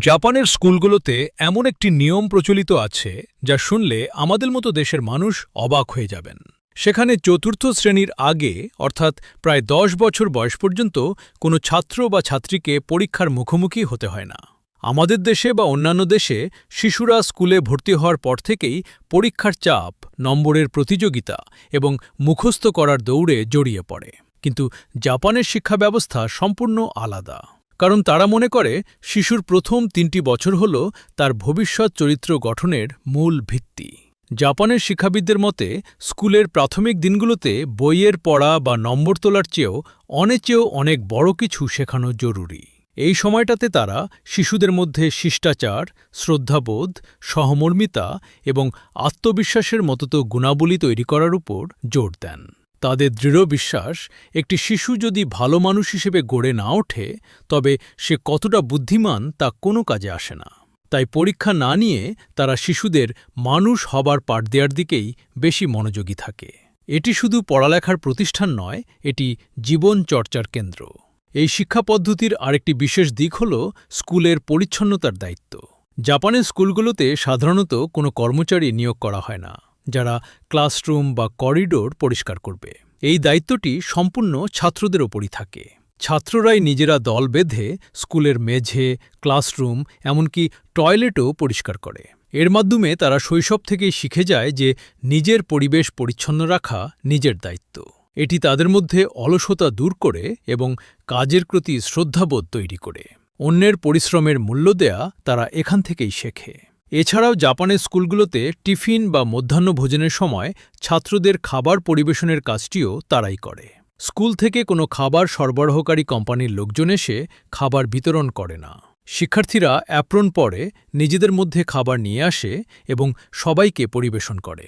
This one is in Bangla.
জাপানের স্কুলগুলোতে এমন একটি নিয়ম প্রচলিত আছে যা শুনলে আমাদের মতো দেশের মানুষ অবাক হয়ে যাবেন। সেখানে চতুর্থ শ্রেণীর আগে অর্থাৎ প্রায় ১০ বছর বয়স পর্যন্ত কোনো ছাত্র বা ছাত্রীকে পরীক্ষার মুখোমুখি হতে হয় না। আমাদের দেশে বা অন্যান্য দেশে শিশুরা স্কুলে ভর্তি হওয়ার পর থেকেই পরীক্ষার চাপ, নম্বরের প্রতিযোগিতা এবং মুখস্থ করার দৌড়ে জড়িয়ে পড়ে। কিন্তু জাপানের শিক্ষা ব্যবস্থা সম্পূর্ণ আলাদা। কারণ তারা মনে করে শিশুর প্রথম ৩টি বছর হল তার ভবিষ্যৎ চরিত্র গঠনের মূল ভিত্তি। জাপানের শিক্ষাবিদদের মতে স্কুলের প্রাথমিক দিনগুলোতে বইয়ের পড়া বা নম্বর তোলার চেয়েও অনেক বড় কিছু শেখানো জরুরি। এই সময়টাতে তারা শিশুদের মধ্যে শিষ্টাচার, শ্রদ্ধাবোধ, সহমর্মিতা এবং আত্মবিশ্বাসের মতো গুণাবলী তৈরি করার উপর জোর দেন। তাদের দৃঢ় বিশ্বাস, একটি শিশু যদি ভালো মানুষ হিসেবে গড়ে না ওঠে তবে সে কতটা বুদ্ধিমান তা কোনো কাজে আসে না। তাই পরীক্ষা না নিয়ে তারা শিশুদের মানুষ হবার পাঠ দেওয়ার দিকেই বেশি মনোযোগী থাকে। এটি শুধু পড়ালেখার প্রতিষ্ঠান নয়, এটি জীবন চর্চার কেন্দ্র। এই শিক্ষা পদ্ধতির আরেকটি বিশেষ দিক হল স্কুলের পরিচ্ছন্নতার দায়িত্ব। জাপানের স্কুলগুলোতে সাধারণত কোনো কর্মচারী নিয়োগ করা হয় না যারা ক্লাসরুম বা করিডোর পরিষ্কার করবে। এই দায়িত্বটি সম্পূর্ণ ছাত্রদের ওপরই থাকে। ছাত্ররাই নিজেরা দল বেঁধে স্কুলের মেঝে, ক্লাসরুম, এমনকি টয়লেটও পরিষ্কার করে। এর মাধ্যমে তারা শৈশব থেকেই শিখে যায় যে নিজের পরিবেশ পরিচ্ছন্ন রাখা নিজের দায়িত্ব। এটি তাদের মধ্যে অলসতা দূর করে এবং কাজের প্রতি শ্রদ্ধাবোধ তৈরি করে। অন্যের পরিশ্রমের মূল্য দেয়া তারা এখান থেকেই শেখে। এছাড়াও জাপানের স্কুলগুলোতে টিফিন বা মধ্যাহ্নভোজনের সময় ছাত্রদের খাবার পরিবেশনের কাজটিও তারাই করে। স্কুল থেকে কোনো খাবার সরবরাহকারী কোম্পানির লোকজন এসে খাবার বিতরণ করে না। শিক্ষার্থীরা অ্যাপ্রন পরে নিজেদের মধ্যে খাবার নিয়ে আসে এবং সবাইকে পরিবেশন করে।